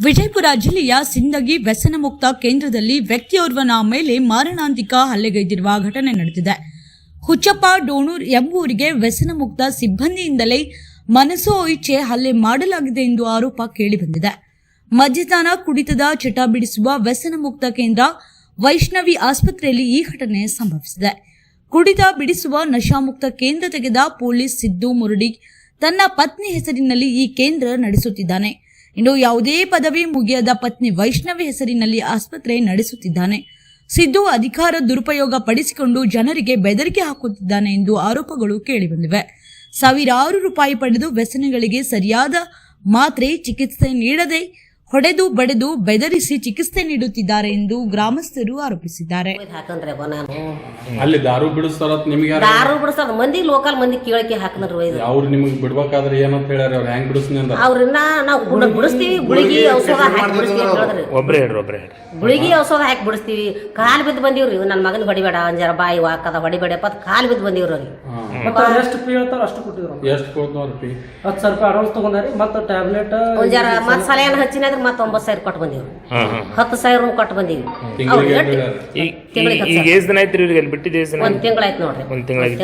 ವಿಜಯಪುರ ಜಿಲ್ಲೆಯ ಸಿಂದಗಿ ವ್ಯಸನ ಮುಕ್ತ ಕೇಂದ್ರದಲ್ಲಿ ವ್ಯಕ್ತಿಯೋರ್ವನ ಮೇಲೆ ಮಾರಣಾಂತಿಕ ಹಲ್ಲೆಗೈದಿರುವ ಘಟನೆ ನಡೆದಿದೆ. ಹುಚ್ಚಪ್ಪ ಡೋಣೂರ್ ಎಂಬುವರಿಗೆ ವ್ಯಸನ ಮುಕ್ತ ಸಿಬ್ಬಂದಿಯಿಂದಲೇ ಮನಸೋ ಇಚ್ಛೆ ಹಲ್ಲೆ ಮಾಡಲಾಗಿದೆ ಎಂದು ಆರೋಪ ಕೇಳಿಬಂದಿದೆ. ಮದ್ಯಪಾನ ಕುಡಿತದ ಚಟ ಬಿಡಿಸುವ ವ್ಯಸನ ಮುಕ್ತ ಕೇಂದ್ರ ವೈಷ್ಣವಿ ಆಸ್ಪತ್ರೆಯಲ್ಲಿ ಈ ಘಟನೆ ಸಂಭವಿಸಿದೆ. ಕುಡಿತ ಬಿಡಿಸುವ ನಶಾಮುಕ್ತ ಕೇಂದ್ರ ತೆಗೆದ ಪೊಲೀಸ್ ಸಿದ್ದು ಮುರುಡಿ ತನ್ನ ಪತ್ನಿ ಹೆಸರಿನಲ್ಲಿ ಈ ಕೇಂದ್ರ ನಡೆಸುತ್ತಿದ್ದಾನೆ. ಇನ್ನು ಯಾವುದೇ ಪದವಿ ಮುಗಿಯದ ಪತ್ನಿ ವೈಷ್ಣವಿ ಹೆಸರಿನಲ್ಲಿ ಆಸ್ಪತ್ರೆ ನಡೆಸುತ್ತಿದ್ದಾನೆ. ಸಿದ್ದು ಅಧಿಕಾರ ದುರುಪಯೋಗ ಪಡಿಸಿಕೊಂಡು ಜನರಿಗೆ ಬೆದರಿಕೆ ಹಾಕುತ್ತಿದ್ದಾನೆ ಎಂದು ಆರೋಪಗಳು ಕೇಳಿಬಂದಿವೆ. ಸಾವಿರಾರು ರೂಪಾಯಿ ಪಡೆದು ವ್ಯಸನಗಳಿಗೆ ಸರಿಯಾದ ಮಾತ್ರೆ ಚಿಕಿತ್ಸೆ ನೀಡದೆ ಹೊಡೆದು ಬಡೆದು ಬೆದರಿಸಿ ಚಿಕಿತ್ಸೆ ನೀಡುತ್ತಿದ್ದಾರೆ ಎಂದು ಗ್ರಾಮಸ್ಥರು ಆರೋಪಿಸಿದ್ದಾರೆ. ಅಲ್ಲಿ ದಾರು ಬಿಡಿಸ್ತಾರ, ನಿಮಗೆ ದಾರು ಬಿಡಿಸ್ತಾರ, ಮಂದಿ ಲೋಕಲ್ ಮಂದಿ ಕೇಳಕ್ಕೆ ಹಾಕಂದ್ರಿ. ಅವ್ರು ನಿಮಗೆ ಬಿಡ್ಬೇಕಾದ್ರೆ ಏನಂತ ಹೇಳ್ಯಾರ, ಅವ್ರು ಹೆಂಗ್ ಬಿಡಿಸ್ನಿ ಅಂದ ಅವ್ರನ್ನ ನಾವು ಬಿಡಿಸ್ತೀವಿ, ಗುಳಿಗಿ ಔಷಧ ಹಾಕಿ ಬಿಡಿಸ್ತೀವಿ ಹೇಳಿದ್ರಿ. ಗುಳಿಗಿ ಔಷಧ ಹಾಕಿ ಬಿಡಿಸ್ತೀವಿ. ಕಾಲು ಬಿದ್ದು ಬಂದಿವ್ರಿ, ನನ್ನ ಮಗನ ಹೊಡಿಬೇಡ ಅಂಜಾರ ಬಾಯಿ ವಾಕದ ಹೊಡಿಬೇಡಪ್ಪ ಕಾಲು ಬಿದ್ದು ಬಂದಿವ್ರಿ. ಅವ್ರಿಗೆ ಎಷ್ಟು ಫೀ ಹೇಳ್ತಾರ ಅಷ್ಟು ಕೊಟ್ಟಿದ್ರು. ಎಷ್ಟು ಕೊಡ್ತಾವ್ರಿ ಫೀ? 10,000 ರೂಪಾಯಿ ಅಡ್ವಾನ್ಸ್ ತಗೊಂಡಾರಿ. ಮತ್ತೆ ಟ್ಯಾಬ್ಲೆಟ್ ಒಂಜಾರ ಮತ್ತೆ ಸಲಹೆನ ಹಚ್ಚಿನಾದ್ರೆ ಮತ್ತೆ 9,000 ಕೊಟ್ಟು ಬಂದಿವ್ರಿ. 10,000 ಕೊಟ್ಟು ಬಂದಿವಿ. ಈಗ ಎಷ್ಟು ದಿನ ಆಯ್ತು ಇವ್ರಿಗೆ ಅಲ್ಲಿ ಬಿಟ್ಟಿದ್ದು? ಒಂದ್ ತಿಂಗಳಾಯ್ತು ನೋಡ್ರಿ. ನೋಡ್ರಿ.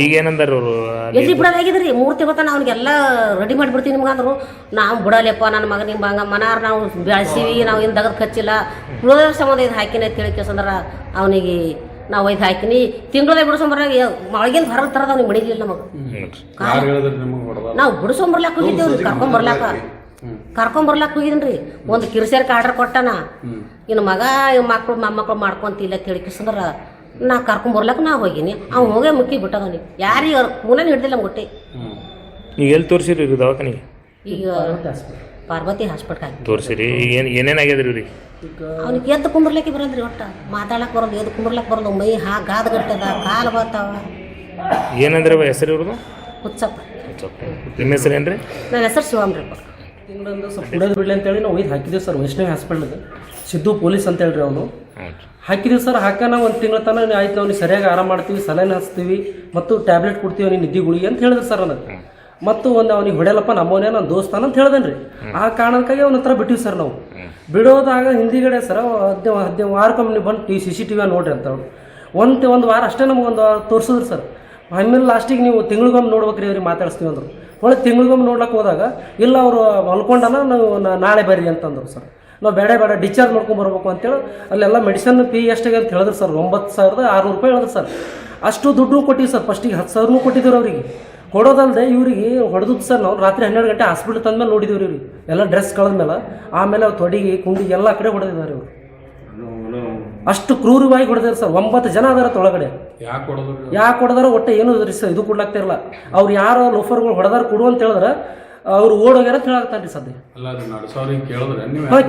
ಈಗ ಏನಂದಾರ ಅವರು? ಎಲ್ಲಿ ಬಿಡೋದಾಗಿದ್ರಿ 3 ತಿಂಗಳ ತನ ಅವ್ನಿಗೆಲ್ಲ ರೆಡಿ ಮಾಡಿಬಿಡ್ತೀವಿ ನಿಮ್ಗೆ ಅಂದ್ರು. ನಾವು ಬಿಡಲ್ಲಪ್ಪ, ನನ್ನ ಮಗ ನಿಮ್ಮ ಹಂಗ ಮನಾರ್ ನಾವು ಬೆಳೆಸೀವಿ, ನಾವು ಏನು ದಗದ್ ಕಚ್ಚಿಲ್ಲ, ಉಳಿದ ಸಂಬಂಧ ಇದು ಹಾಕಿನ ತಿಳಿಕೆಸಂದ್ರ ಅವನಿಗೆ ನಾವು ಇದು ಹಾಕಿನಿ ತಿಂಗಳದಾಗ ಬಿಡಿಸೋಂಬರಾಗ ಒಳಗಿಂದ ಹೊರಗೆ ತರದ ಅವ್ನಿಗೆ ಮಡಿಲಿಲ್ಲ ನಮಗೆ. ನಾವು ಬಿಡಿಸೋಂಬರ್ಲಾಕ್ ಹೋಗಿದ್ದೇವ್ರಿ, ಕರ್ಕೊಂಬರ್ಲಾಕ್ ಹೋಗಿದ್ರಿ. ಒಂದು ಕಿರುಸೇರ್ಕ ಆರ್ಡರ್ ಕೊಟ್ಟನ, ಇನ್ನು ಮಗ ಮಕ್ಕಳು ಮೊಮ್ಮಕ್ಕಳು ಮಾಡ್ಕೊಂತಿಲ್ಲ ತಿಳಿಕೆಸಂದ್ರ ನಾ ಕರ್ಕೊಂಬರ್ಲಾಕ ನಾ ಹೋಗಿನಿ. ಅವ್ನು ಹೋಗೇ ಮುಕ್ಕಿ ಬಿಟ್ಟದವನಿ, ಯಾರಿಗೆ ಮೂಲನೇ ಹಿಡ್ದಿಲ್ಲ ಗೊಟ್ಟೆ. ಈಗ ಎಲ್ಲಿ ತೋರಿಸಿರಿ ದವಾಖಾನಿಗೆ? ಈಗ ಪಾರ್ವತಿ ಹಾಸ್ಪಿಟಲ್ ತೋರಿಸಿರಿ. ಏನೇನಾಗ್ಯದ್ರಿ ಇವ್ರಿಗೆ? ಅವ್ನಿಗೆ ಎದ್ದು ಕುಂಬರ್ಲಿಕ್ಕೆ ಬರಲ್ರಿ, ಒಟ್ಟ ಮಾತಾಡಕ್ ಬರೋದು, ಎದ್ದು ಕುಂಬರ್ಲಕ್ಕೆ ಬರೋದು, ಮೈ ಗಾದಗಟ್ಟದ, ಕಾಲು ಬರ್ತಾವ. ಏನಂದ್ರೆ ಹೆಸರು ಇವ್ರದ್ದು? ಹುಚ್ಚಪ್ಪ. ನಿಮ್ಮ ಹೆಸರು ಏನ್ರಿ? ನನ್ನ ಹೆಸರು ಶಿವಮ್ರಿಪ್ಪ. ತಿಂಗಳೊಂದು ಸ್ವಲ್ಪ ಬಿಡೋದು ಬಿಡ್ಲಿ ಅಂತೇಳಿ ನಾವು ಒಯ್ದು ಹಾಕಿದ್ದೀವಿ ಸರ್. ವೈಷ್ಣವಿ ಹಾಸ್ಪಿಟಲ್ಗೆ ಸಿದ್ದು ಪೊಲೀಸ್ ಅಂತ ಹೇಳ್ರಿ ಅವನು ಹಾಕಿದೀವಿ ಸರ್. ಹಾಕೋಣ ಒಂದು ತಿಂಗಳ ತನಕ ಆಯ್ತು, ಅವ್ನಿಗೆ ಸರಿಯಾಗಿ ಆರಾಮ ಮಾಡ್ತೀವಿ, ಸಲಹೆ ಹಚ್ತೀವಿ ಮತ್ತು ಟ್ಯಾಬ್ಲೆಟ್ ಕೊಡ್ತೀವಿ ಅವ್ನಿಗೆ ನಿದ್ದೆ ಗುಳಿಗೆ ಅಂತ ಹೇಳಿದ್ರು ಸರ್ ನನಗೆ. ಮತ್ತು ಒಂದು ಅವ್ನಿಗೆ ಹೊಡೆಯಲ್ಲಪ್ಪ ನಮ್ಮವನೇ ನನ್ನ ದೋಸ್ತಾನ ಅಂತ ಹೇಳ್ದೇನೆ ರೀ. ಆ ಕಾರಣಕ್ಕಾಗಿ ಅವನ ಹತ್ರ ಬಿಟ್ಟಿವಿ ಸರ್. ನಾವು ಬಿಡೋದಾಗ ಹಿಂದಿಗಡೆ ಸರ್ 10 ವಾರಕ್ಕೊಮ್ಮೆ ಬಂದು CCTV ನೋಡ್ರಿ ಅಂತ ಅವ್ರು ಒಂದು ವಾರ ಅಷ್ಟೇ ನಮ್ಗೆ ಒಂದು ತೋರಿಸಿದ್ರು ಸರ್. ಆಮೇಲೆ ಲಾಸ್ಟಿಗೆ ನೀವು ತಿಂಗಳಿಗೊಮ್ಮೆ ನೋಡ್ಬೇಕ್ರಿ ಅವ್ರಿಗೆ ಮಾತಾಡಿಸ್ತೀವಿ ಅಂದರು. ಒಳ್ಳೆ ತಿಂಗಳಿಗೊಮ್ಮೆ ನೋಡ್ಲಿಕ್ಕೆ ಹೋದಾಗ ಇಲ್ಲ ಅವರು ಮಲ್ಕೊಂಡನ, ನಾವು ನಾಳೆ ಬರ್ರಿ ಅಂತಂದ್ರು ಸರ್. ನಾವು ಬೇಡ ಡಿಸ್ಚಾರ್ಜ್ ಮಾಡ್ಕೊಂಬರ್ಬೇಕು ಅಂತೇಳಿ ಅಲ್ಲೆಲ್ಲ ಮೆಡಿಸನ್ ಫೀ ಎಷ್ಟಾಗಿ ಅಂತ ಹೇಳಿದ್ರು ಸರ್. 9,600 ರೂಪಾಯಿ ಹೇಳಿದ್ರು ಸರ್. ಅಷ್ಟು ದುಡ್ಡು ಕೊಟ್ಟಿವಿ ಸರ್. ಫಸ್ಟಿಗೆ 10,000 ಕೊಟ್ಟಿದ್ರು ಅವರಿಗೆ. ಕೊಡೋದಲ್ಲದೆ ಇವ್ರಿಗೆ ಹೊಡೆದು ಸರ್. ನಾವು ರಾತ್ರಿ 12 ಗಂಟೆ ಹಾಸ್ಪಿಟ್ಲ್ ತಂದ್ಮೇಲೆ ನೋಡಿದ್ದೀವಿ ಇವ್ರಿಗೆ ಎಲ್ಲ ಡ್ರೆಸ್ ಕಳೆದ್ಮೇಲೆ. ಆಮೇಲೆ ಅವ್ರು ತೊಡಿಗೆ ಕುಂಡಿ ಎಲ್ಲ ಕಡೆ ಹೊಡೆದಿದ್ದಾರೆ ಇವರು. ಅಷ್ಟು ಕ್ರೂರವಾಗಿ ಹೊಡೆದಾರೆ ಸರ್. 9 ಜನ ಅದಾರ ತೊಳಗಡೆ. ಯಾಕೆ ಹೊಡೆದಾರ ಒಟ್ಟೆ ಏನು ಇದು ಕೊಡ್ಲಾಗ್ತಿರಲ್ಲ. ಅವ್ರು ಯಾರೋ ಲೋಫರ್ಗಳು ಹೊಡೆದಾರ ಕೊಡು ಅಂತ ಹೇಳಿದ್ರೆ ಅವ್ರು ಓಡೋಗ್ಯಾರ ಅಂತ ಹೇಳಾಗ್ತಾನ್ರಿ ಸದ್ಯ.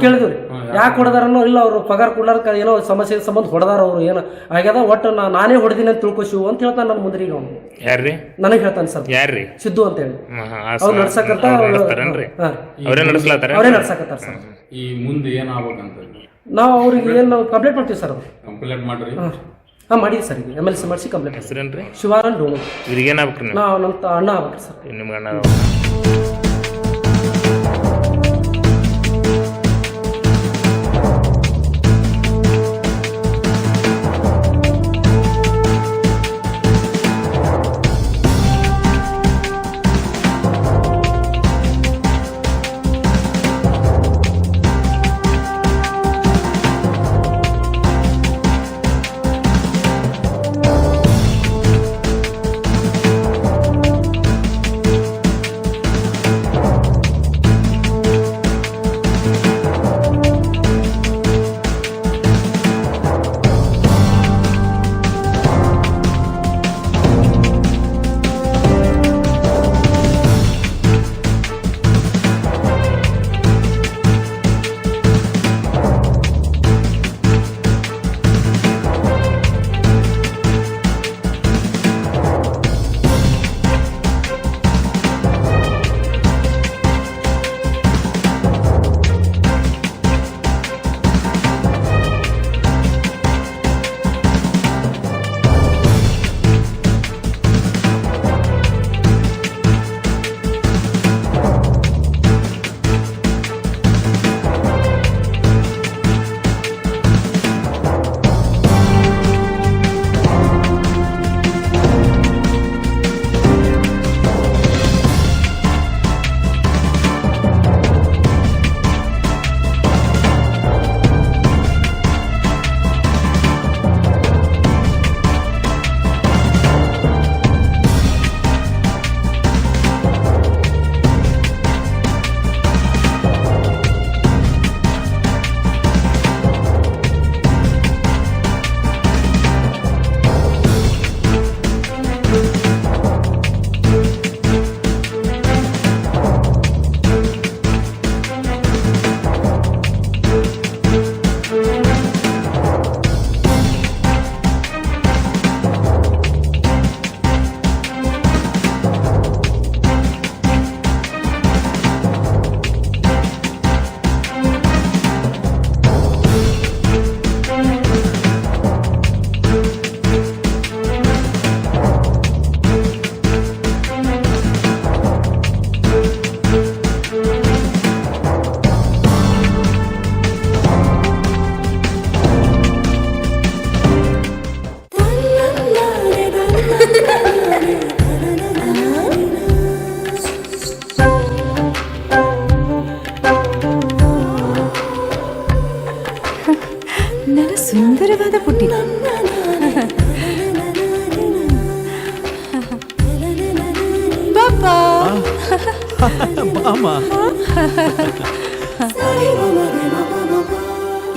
ಕೇಳಿದ್ರಿ ಯಾಕೆ ಹೊಡೆದಾರನೋ ಇಲ್ಲ, ಅವ್ರು ಪಗಾರ ಕೊಡ್ಲಾರ್ಕ ಏನೋ ಸಮಸ್ಯೆ ಸಂಬಂಧ ಹೊಡೆದಾರ ಅವ್ರು ಏನೋ ಆಗ್ಯದ. ಒಟ್ಟು ನಾನೇ ಹೊಡೆದಿನಿ ಅಂತ ತಿಳ್ಕೊಶಿವು ಅಂತ ಹೇಳ್ತಾನೆ ನನ್ನ ಮುಂದ್ರಿಗೆ. ಅವನು ಯಾರ್ರಿ? ನನಗೆ ಹೇಳ್ತಾನೆ ಸರ್. ಯಾರ್ರಿ? ಸಿದ್ದು ಅಂತ ಹೇಳಿ. ಅವ್ರು ನಡ್ಸಕತ್ತ ಅವರೇ ನಡ್ಸಕತ್ತಾರ ಸರ್. ಈ ಮುಂದೆ ಏನಾಗಬೇಕಂತ ನಾವು ಅವ್ರಿಗೆ ಏನು ಕಂಪ್ಲೇಂಟ್ ಮಾಡ್ತೀವಿ ಸರ್. ಕಂಪ್ಲೇಂಟ್ ಮಾಡ್ರಿ. ಮಾಡಿದ್ವಿ ಸರ್. ಈಗ MLC ಮಾಡಿಸಿ ಕಂಪ್ಲೇಂಟ್. ಹೆಸರೇನ್ರಿ? ಶಿವಾನಂದ್ ಡೋಣೂರ್. ಇವ್ರಿಗೆ ಏನಾಗ್ಬೇಕ್ರಿ? ನಾವು ನಮ್ಮ ಅಣ್ಣ ಆಗ್ಬೇಕ್ರಿ ಸರ್. ನಿಮ್ಗೆ ಅಣ್ಣ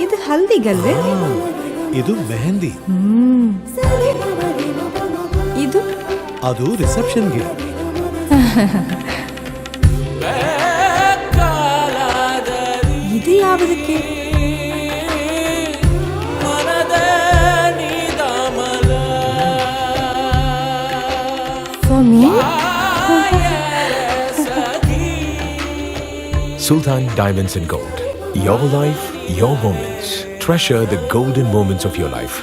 ಇದು ಹಲ್ದಿಗಲ್ವೇ? ಇದು ಮೆಹಂದಿ. ಇದು ಅದು ರಿಸೆಪ್ಷನ್ಗೆ. ಇದು ಯಾವುದಕ್ಕೆ? For me? Sultan Diamonds and Gold. Your life, your moments. Treasure the golden moments of your life.